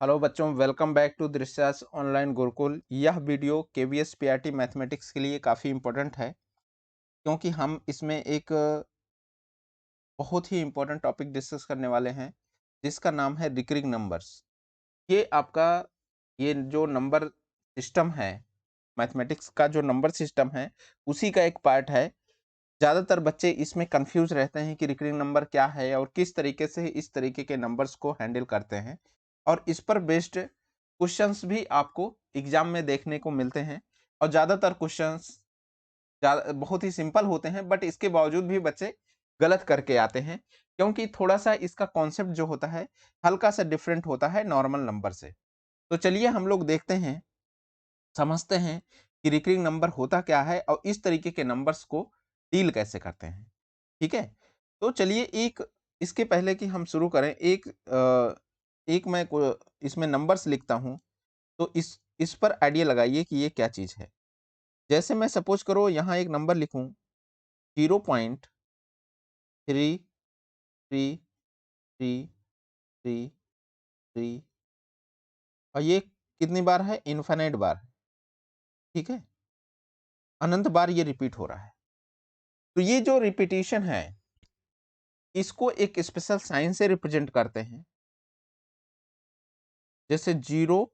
Hello बच्चों, welcome back to Drishyas online Gurukul. यह video KVS PRT mathematics के लिए काफ़ी इम्पोर्टेंट है, क्योंकि हम इसमें एक बहुत ही इम्पोर्टेंट टॉपिक डिस्कस करने वाले हैं, जिसका नाम है रिकरिंग नंबर्स। ये आपका ये जो नंबर सिस्टम है, मैथमेटिक्स का जो नंबर सिस्टम है, उसी का एक पार्ट है। ज़्यादातर बच्चे इसमें कंफ्यूज रहते हैं कि रिकरिंग नंबर क्या है और किस तरीके से इस तरीके के नंबर्स को हैंडल करते हैं, और इस पर बेस्ड क्वेश्चंस भी आपको एग्जाम में देखने को मिलते हैं। और ज़्यादातर क्वेश्चंस बहुत ही सिंपल होते हैं, बट इसके बावजूद भी बच्चे गलत करके आते हैं, क्योंकि थोड़ा सा इसका कॉन्सेप्ट जो होता है हल्का सा डिफरेंट होता है नॉर्मल नंबर से। तो चलिए हम लोग देखते हैं, समझते हैं कि रिकरिंग नंबर होता क्या है और इस तरीके के नंबर्स को डील कैसे करते हैं। ठीक है, तो चलिए एक इसके पहले कि हम शुरू करें, एक मैं इसमें नंबर्स लिखता हूं, तो इस पर आइडिया लगाइए कि ये क्या चीज है। जैसे मैं सपोज करो यहाँ एक नंबर लिखूं 0.333333, और ये कितनी बार है? इनफाइनाइट बार है। ठीक है, अनंत बार ये रिपीट हो रहा है। तो ये जो रिपीटिशन है, इसको एक स्पेशल साइन से रिप्रेजेंट करते हैं। जैसे 0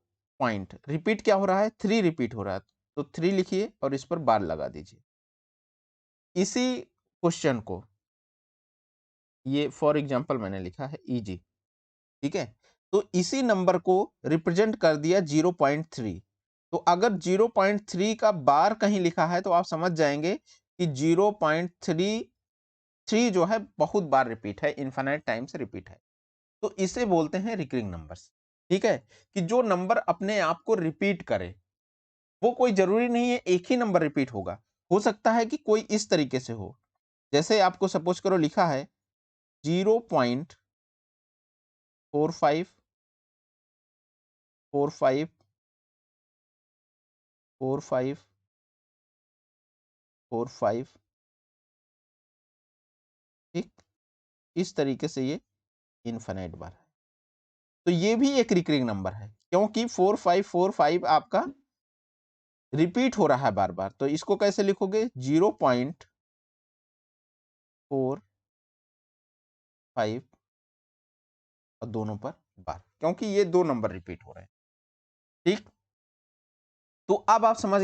रिपीट क्या हो रहा है? 3 रिपीट हो रहा है, तो 3 लिखिए और इस पर बार लगा दीजिए। इसी क्वेश्चन को, ये फॉर एग्जांपल मैंने लिखा है इजी। ठीक है, तो इसी नंबर को रिप्रेजेंट कर दिया 0.3। तो अगर 0.3 का बार कहीं लिखा है तो आप समझ जाएंगे कि 0.33 जो है बहुत बार रिपीट है, इनफाइनाइट टाइम्स रिपीट है। तो इसे बोलते हैं रिकरिंग नंबर्स। ठीक है, कि जो नंबर अपने आप को रिपीट करे। वो कोई जरूरी नहीं है एक ही नंबर रिपीट होगा, हो सकता है कि कोई इस तरीके से हो। जैसे आपको सपोज करो लिखा है 0.45454545, ठीक, इस तरीके से ये इनफाइनाइट बार है। तो ये भी एक रिकरिंग नंबर है, क्योंकि 4545 आपका रिपीट हो रहा है बार बार। तो इसको कैसे लिखोगे? 0.45 और दोनों पर बार, क्योंकि ये दो नंबर रिपीट हो रहे हैं। ठीक, तो अब आप समझ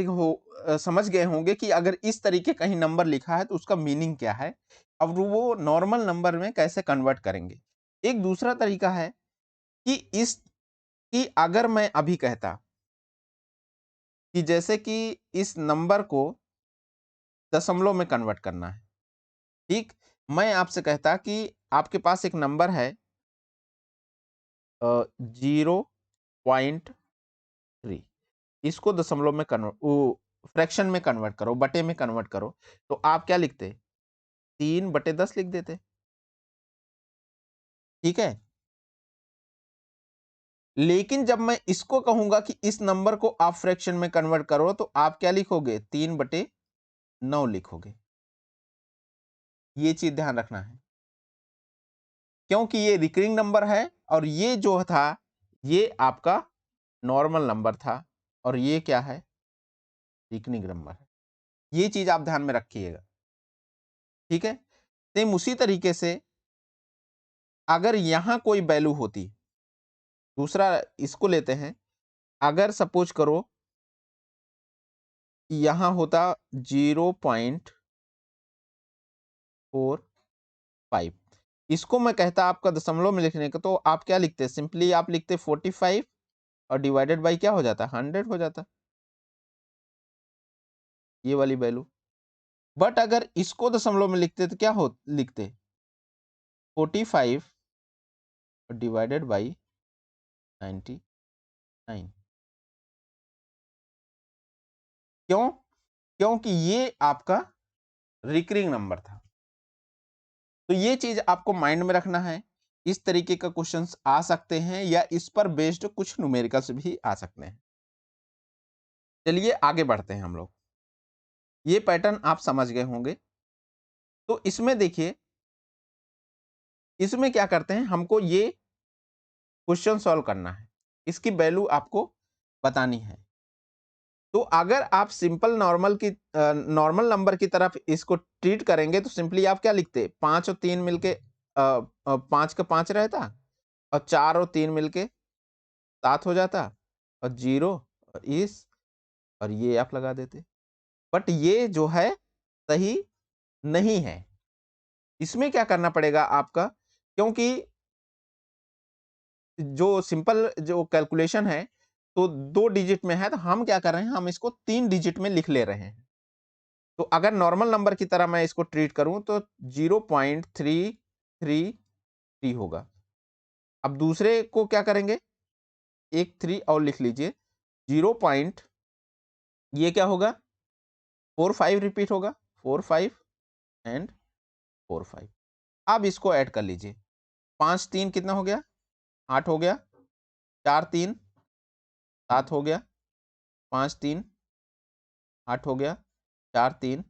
गए होंगे कि अगर इस तरीके कहीं नंबर लिखा है तो उसका मीनिंग क्या है। अब वो नॉर्मल नंबर में कैसे कन्वर्ट करेंगे। एक दूसरा तरीका है कि कि अगर मैं अभी कहता कि जैसे कि इस नंबर को दशमलव में कन्वर्ट करना है। ठीक, मैं आपसे कहता कि आपके पास एक नंबर है 0.3, इसको दशमलव में कन्वर्ट फ्रैक्शन में कन्वर्ट करो, बटे में कन्वर्ट करो। तो आप क्या लिखते? 3/10 लिख देते। ठीक है, लेकिन जब मैं इसको कहूंगा कि इस नंबर को आप फ्रैक्शन में कन्वर्ट करो, तो आप क्या लिखोगे? 3/9 लिखोगे। ये चीज ध्यान रखना है, क्योंकि ये रिकरिंग नंबर है और ये जो था ये आपका नॉर्मल नंबर था, और ये क्या है? रिकरिंग नंबर है। ये चीज आप ध्यान में रखिएगा। ठीक है, सेम उसी तरीके से अगर यहां कोई वैल्यू होती, दूसरा इसको लेते हैं। अगर सपोज करो यहां होता 0.45, इसको मैं कहता आपका दशमलव में लिखने का, तो आप क्या लिखते? सिंपली आप लिखते 45 और डिवाइडेड बाई क्या हो जाता? 100 हो जाता, ये वाली वैल्यू। बट अगर इसको दशमलव में लिखते तो क्या हो लिखते? 45 और डिवाइडेड बाई 99। क्यों? क्योंकि ये आपका रिकरिंग नंबर था। तो ये चीज आपको माइंड में रखना है। इस तरीके का क्वेश्चंस आ सकते हैं, या इस पर बेस्ड कुछ न्यूमेरिकल्स भी आ सकते हैं। चलिए आगे बढ़ते हैं हम लोग। ये पैटर्न आप समझ गए होंगे। तो इसमें देखिए, इसमें क्या करते हैं, हमको ये क्वेश्चन सॉल्व करना है। इसकी वैल्यू आपको बतानी है। तो अगर आप सिंपल नॉर्मल नंबर की तरफ इसको ट्रीट करेंगे तो सिंपली आप क्या लिखते, 5 और 3 मिलके 5 का 5 रहता, और 4 और 3 मिलके 7 हो जाता, और 0 और इस और ये आप लगा देते। बट ये जो है सही नहीं है। इसमें क्या करना पड़ेगा आपका, क्योंकि जो सिंपल जो कैलकुलेशन है तो 2 डिजिट में है, तो हम क्या कर रहे हैं, हम इसको 3 डिजिट में लिख ले रहे हैं। तो अगर नॉर्मल नंबर की तरह मैं इसको ट्रीट करूं तो 0.333 होगा। अब दूसरे को क्या करेंगे, एक 3 और लिख लीजिए, 0 पॉइंट, ये क्या होगा, 4 5 रिपीट होगा, 4 5 एंड 4 5। अब इसको ऐड कर लीजिए, 5 3 कितना हो गया, 8 हो गया, 4 3 7 हो गया, 5 3 8 हो गया, 4 3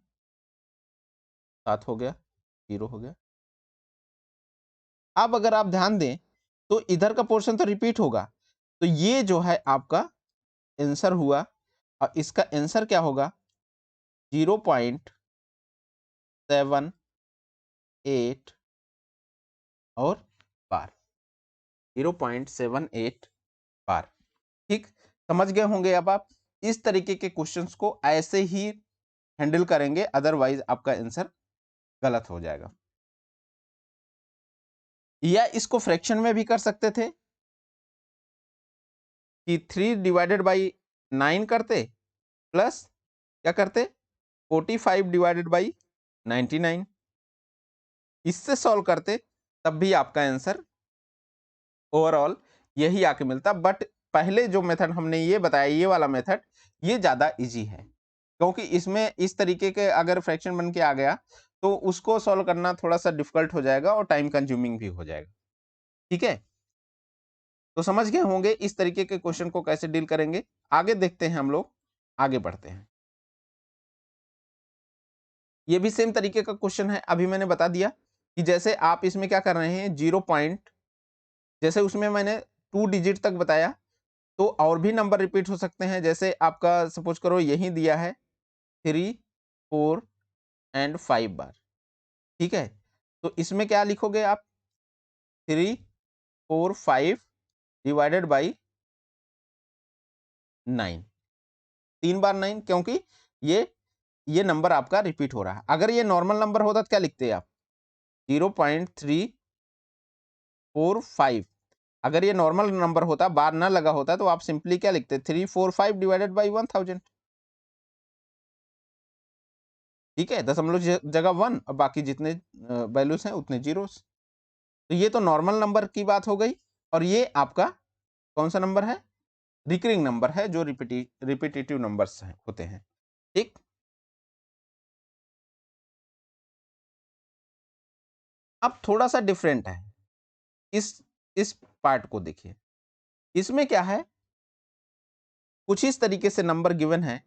7 हो गया, 0 हो गया। अब अगर आप ध्यान दें तो इधर का पोर्शन तो रिपीट होगा, तो ये जो है आपका आंसर हुआ, और इसका आंसर क्या होगा, 0.78 और बार, 0.78 बार। ठीक, समझ गए होंगे अब आप। इस तरीके के क्वेश्चंस को ऐसे ही हैंडल करेंगे, अदरवाइज आपका आंसर गलत हो जाएगा। या इसको फ्रैक्शन में भी कर सकते थे कि 3/9 करते, प्लस क्या करते, 45/99, इससे सॉल्व करते, तब भी आपका आंसर ओवरऑल यही आके मिलता। बट पहले जो मेथड हमने ये बताया, ये वाला मेथड, ये ज्यादा इजी है, क्योंकि इसमें इस तरीके के अगर फ्रैक्शन बन के आ गया तो उसको सॉल्व करना थोड़ा सा डिफिकल्ट हो जाएगा और टाइम कंज्यूमिंग भी हो जाएगा। ठीक है, तो समझ गए होंगे इस तरीके के क्वेश्चन को कैसे डील करेंगे। आगे देखते हैं, हम लोग आगे बढ़ते हैं। ये भी सेम तरीके का क्वेश्चन है, अभी मैंने बता दिया कि जैसे आप इसमें क्या कर रहे हैं, 0 पॉइंट, जैसे उसमें मैंने 2 डिजिट तक बताया, तो और भी नंबर रिपीट हो सकते हैं। जैसे आपका सपोज करो यही दिया है 3 4 एंड 5 बार। ठीक है, तो इसमें क्या लिखोगे आप, 3 4 5 डिवाइडेड बाई 9, 3 बार 9, क्योंकि ये नंबर आपका रिपीट हो रहा है। अगर ये नॉर्मल नंबर होता तो क्या लिखते आप, 0.345। अगर ये नॉर्मल नंबर होता, बार ना लगा होता, तो आप सिंपली क्या लिखते, 345 डिवाइडेड बाई 1000। ठीक है, दशमलव जगह 1 और बाकी जितने वैल्यूज हैं उतने जीरोस। तो ये तो नॉर्मल नंबर की बात हो गई, और ये आपका कौन सा नंबर है, रिकरिंग नंबर है, जो रिपीटेटिव नंबर्स हैं, होते हैं। ठीक, अब थोड़ा सा डिफरेंट है, इस पार्ट को देखिए। इसमें क्या है, कुछ इस तरीके से नंबर गिवन है,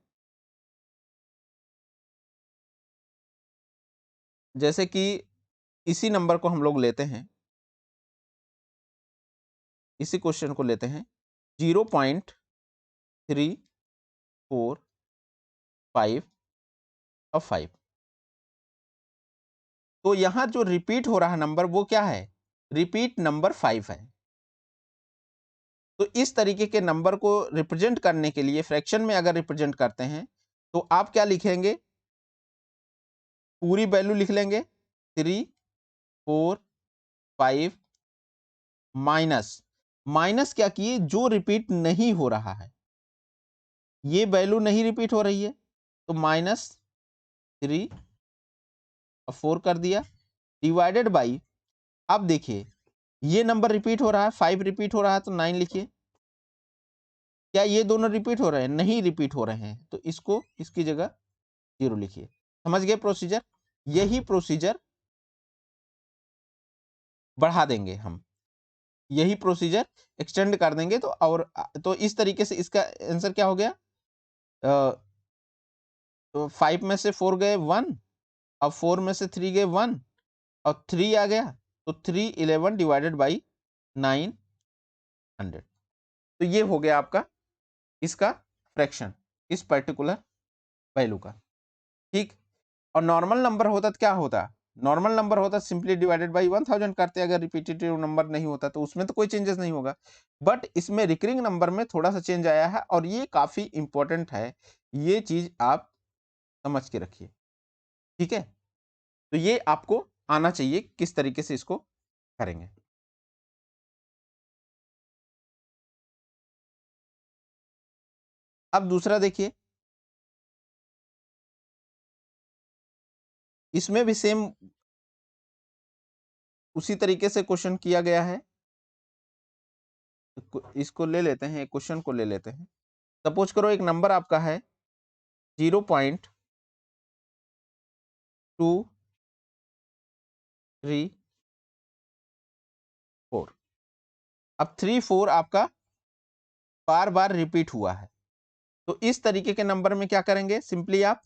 जैसे कि इसी नंबर को हम लोग लेते हैं, इसी क्वेश्चन को लेते हैं, 0.345 और 5। तो यहां जो रिपीट हो रहा नंबर वो क्या है, रिपीट नंबर 5 है। तो इस तरीके के नंबर को रिप्रेजेंट करने के लिए, फ्रैक्शन में अगर रिप्रेजेंट करते हैं, तो आप क्या लिखेंगे, पूरी वैल्यू लिख लेंगे, 3 4 5 माइनस, माइनस क्या किए, जो रिपीट नहीं हो रहा है, ये वैल्यू नहीं रिपीट हो रही है, तो -3 और 4 कर दिया, डिवाइडेड बाई, अब देखिए ये नंबर रिपीट हो रहा है, 5 रिपीट हो रहा है, तो 9 लिखिए। क्या ये दोनों रिपीट हो रहे हैं, नहीं रिपीट हो रहे हैं, तो इसको इसकी जगह 0 लिखिए। समझ गए प्रोसीजर, यही प्रोसीजर बढ़ा देंगे हम, यही प्रोसीजर एक्सटेंड कर देंगे, तो और तो इस तरीके से इसका आंसर क्या हो गया, तो 5 में से 4 गए 1, अब 4 में से 3 गए 1, और 3 आ गया, तो 311 डिवाइडेड बाई 900। तो ये हो गया आपका इसका फ्रैक्शन, इस पर्टिकुलर वैल्यू का। ठीक, और नॉर्मल नंबर होता तो क्या होता, नॉर्मल नंबर होता सिंपली डिवाइडेड बाई 1000 करते, अगर रिपीटेटिव नंबर नहीं होता तो उसमें तो कोई चेंजेस नहीं होगा। बट इसमें रिकरिंग नंबर में थोड़ा सा चेंज आया है, और ये काफी इंपॉर्टेंट है, ये चीज आप समझ के रखिए। ठीक है, तो ये आपको आना चाहिए किस तरीके से इसको करेंगे। अब दूसरा देखिए, इसमें भी सेम उसी तरीके से क्वेश्चन किया गया है। इसको ले लेते हैं, एक क्वेश्चन को ले लेते हैं। सपोज करो एक नंबर आपका है 0.234। अब 3 4 आपका बार बार रिपीट हुआ है, तो इस तरीके के नंबर में क्या करेंगे, सिंपली आप,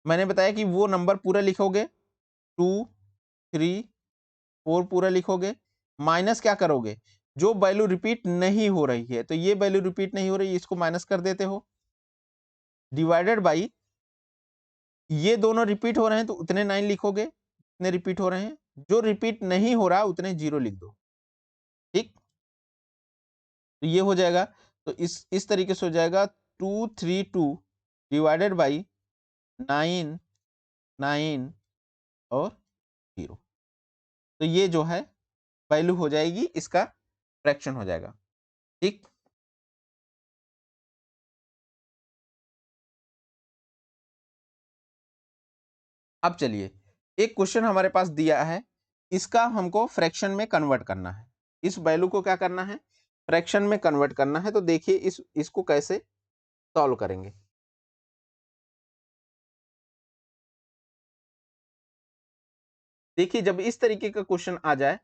मैंने बताया कि वो नंबर पूरा लिखोगे, 2 3 4 पूरा लिखोगे, माइनस क्या करोगे, जो वैल्यू रिपीट नहीं हो रही है, तो ये वैल्यू रिपीट नहीं हो रही, इसको माइनस कर देते हो, डिवाइडेड बाई ये दोनों रिपीट हो रहे हैं तो उतने 9 लिखोगे, उतने रिपीट हो रहे हैं, जो रिपीट नहीं हो रहा उतने 0 लिख दो। ठीक, तो ये हो जाएगा, तो इस तरीके से हो जाएगा 232 डिवाइडेड बाई 9 9 और 0। तो ये जो है वैल्यू हो जाएगी, इसका फ्रैक्शन हो जाएगा। ठीक, अब चलिए, एक क्वेश्चन हमारे पास दिया है, इसका हमको फ्रैक्शन में कन्वर्ट करना है, इस वैल्यू को क्या करना है, फ्रैक्शन में कन्वर्ट करना है। तो देखिए इसको कैसे सॉल्व करेंगे। देखिए जब इस तरीके का क्वेश्चन आ जाए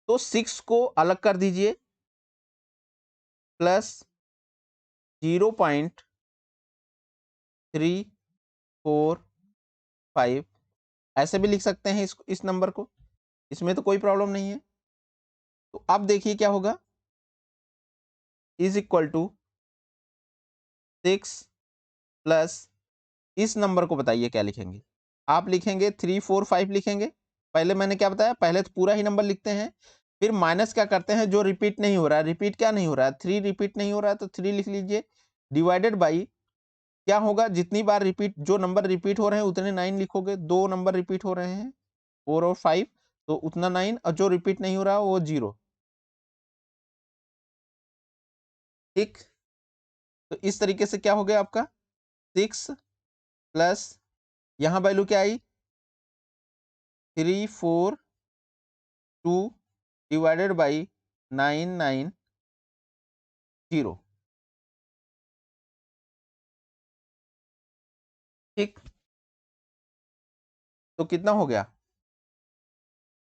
तो 6 को अलग कर दीजिए, प्लस 0.345, ऐसे भी लिख सकते हैं इस नंबर को, इसमें तो कोई प्रॉब्लम नहीं है। तो अब देखिए क्या होगा, इज इक्वल टू 6 प्लस, इस नंबर को बताइए क्या लिखेंगे, आप लिखेंगे 345 लिखेंगे। पहले मैंने क्या बताया, पहले तो पूरा ही नंबर लिखते हैं, फिर माइनस क्या करते हैं, जो रिपीट नहीं हो रहा है, रिपीट क्या नहीं हो रहा है, 3 रिपीट नहीं हो रहा है तो 3 लिख लीजिए, डिवाइडेड बाई क्या होगा, जितनी बार रिपीट, जो नंबर रिपीट हो रहे हैं उतने 9 लिखोगे, दो नंबर रिपीट हो रहे हैं 4 और 5, तो उतना 9, और जो रिपीट नहीं हो रहा वो 0। ठीक, तो इस तरीके से क्या हो गया आपका, 6 प्लस, यहाँ वैल्यू क्या आई, 342 डिवाइडेड बाई 990। ठीक, तो कितना हो गया,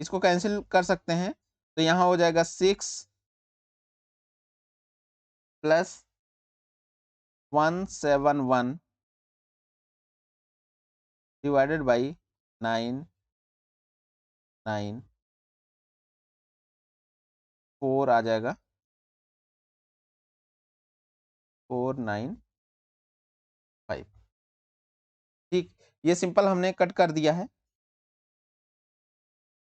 इसको कैंसिल कर सकते हैं, तो यहाँ हो जाएगा 6 प्लस 171 डिवाइडेड बाई 994 आ जाएगा, 495। ठीक, ये सिंपल हमने कट कर दिया है,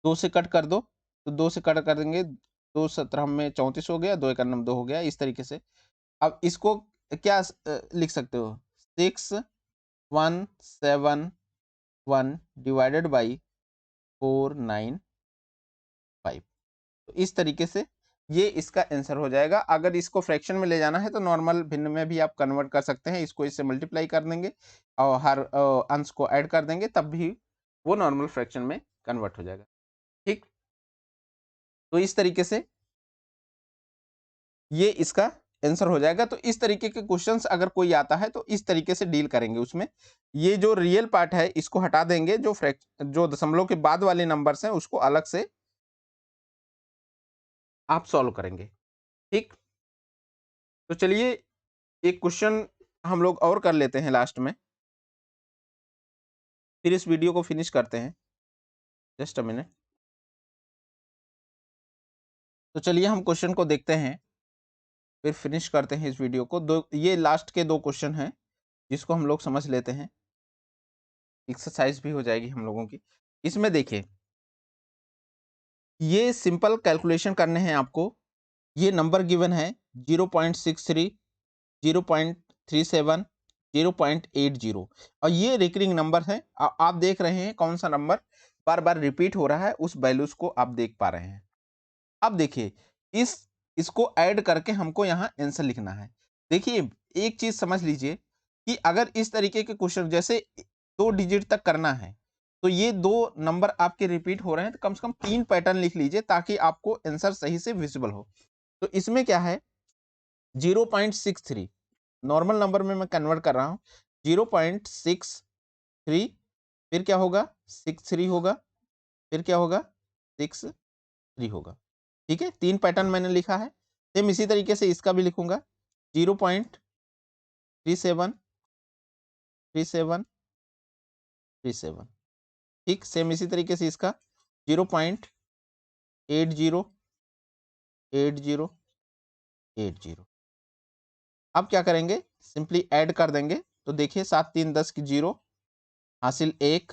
2 से कट कर दो, तो 2 से कट कर देंगे, 2 17 में 34 हो गया, 2 91 2 हो गया, इस तरीके से। अब इसको क्या लिख सकते हो, 6171 डिवाइडेड बाई 495। तो इस तरीके से ये इसका आंसर हो जाएगा। अगर इसको फ्रैक्शन में ले जाना है तो नॉर्मल भिन्न में भी आप कन्वर्ट कर सकते हैं, इसको इससे मल्टीप्लाई कर देंगे और हर अंश को ऐड कर देंगे, तब भी वो नॉर्मल फ्रैक्शन में कन्वर्ट हो जाएगा। ठीक, तो इस तरीके से ये इसका आंसर हो जाएगा। तो इस तरीके के क्वेश्चंस अगर कोई आता है तो इस तरीके से डील करेंगे उसमें, ये जो रियल पार्ट है इसको हटा देंगे, जो दशमलव के बाद वाले नंबर्स हैं उसको अलग से आप सॉल्व करेंगे। ठीक, तो चलिए एक क्वेश्चन हम लोग और कर लेते हैं लास्ट में, फिर इस वीडियो को फिनिश करते हैं। Just a minute. तो चलिए हम क्वेश्चन को देखते हैं, फिर फिनिश करते हैं इस वीडियो को। दो ये लास्ट के 2 क्वेश्चन हैं जिसको हम लोग समझ लेते हैं, एक्सरसाइज भी हो जाएगी हम लोगों की। इसमें देखिए, ये सिंपल कैलकुलेशन करने हैं आपको। ये नंबर गिवन है 0.63, 0.37, 0.80 और ये रिकरिंग नंबर है। आप देख रहे हैं कौन सा नंबर बार बार रिपीट हो रहा है, उस वैल्यूज को आप देख पा रहे हैं। अब देखिए, इसको ऐड करके हमको यहाँ आंसर लिखना है। देखिए, एक चीज समझ लीजिए कि अगर इस तरीके के क्वेश्चन जैसे 2 डिजिट तक करना है, तो ये 2 नंबर आपके रिपीट हो रहे हैं, तो कम से कम 3 पैटर्न लिख लीजिए ताकि आपको आंसर सही से विजिबल हो। तो इसमें क्या है, 0.63 नॉर्मल नंबर में मैं कन्वर्ट कर रहा हूँ। 0.63, फिर क्या होगा, 63 होगा, फिर क्या होगा, 63 होगा। ठीक है, 3 पैटर्न मैंने लिखा है। सेम इसी तरीके से इसका भी लिखूंगा, 0.37, 37, 37। ठीक, सेम इसी तरीके से इसका 0.80, 80, 80। अब क्या करेंगे, सिंपली ऐड कर देंगे। तो देखिए, 7 3 10 की 0 हासिल 1,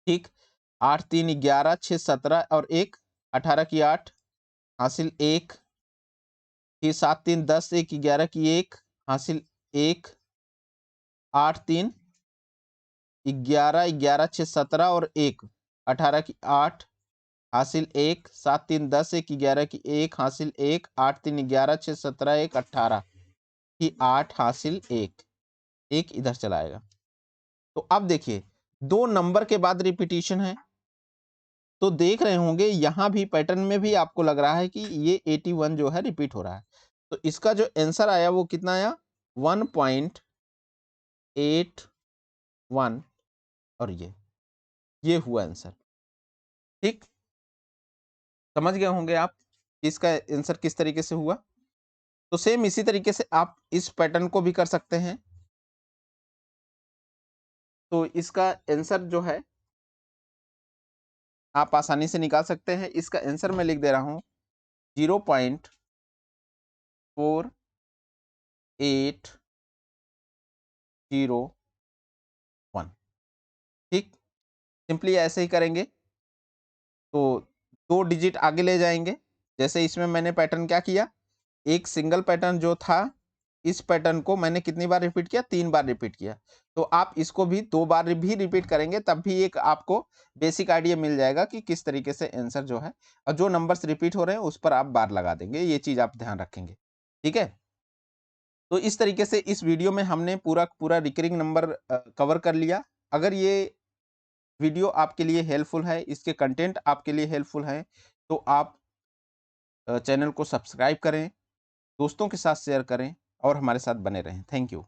ठीक, 8 3 11, 6 17 और 1 18 की 8 हासिल 1, फिर 7 3 10, 1 11 की 1 हासिल 1, 8 3 11, 11 6 17 और 1 18 की 8 हासिल 1, 7 3 10, 1 11 की 1 हासिल 1, 8 3 11 6 17 1 18 की 8 हासिल 1, 1 इधर चला आएगा। तो अब देखिए, 2 नंबर के बाद रिपीटिशन है, तो देख रहे होंगे यहाँ भी पैटर्न में भी आपको लग रहा है कि ये 81 जो है रिपीट हो रहा है। तो इसका जो आंसर आया वो कितना आया, 1.81 और ये हुआ आंसर। ठीक, समझ गए होंगे आप कि इसका आंसर किस तरीके से हुआ। तो सेम इसी तरीके से आप इस पैटर्न को भी कर सकते हैं। तो इसका आंसर जो है आप आसानी से निकाल सकते हैं। इसका आंसर मैं लिख दे रहा हूं, 0.4801। ठीक, सिंपली ऐसे ही करेंगे। तो 2 डिजिट आगे ले जाएंगे। जैसे इसमें मैंने पैटर्न क्या किया, एक सिंगल पैटर्न जो था, इस पैटर्न को मैंने कितनी बार रिपीट किया, 3 बार रिपीट किया। तो आप इसको भी 2 बार भी रिपीट करेंगे, तब भी एक आपको बेसिक आइडिया मिल जाएगा कि किस तरीके से आंसर जो है, और जो नंबर्स रिपीट हो रहे हैं उस पर आप बार लगा देंगे। ये चीज आप ध्यान रखेंगे। ठीक है, तो इस तरीके से इस वीडियो में हमने पूरा रिकरिंग नंबर कवर कर लिया। अगर ये वीडियो आपके लिए हेल्पफुल है, इसके कंटेंट आपके लिए हेल्पफुल है, तो आप चैनल को सब्सक्राइब करें, दोस्तों के साथ शेयर करें और हमारे साथ बने रहें। Thank you.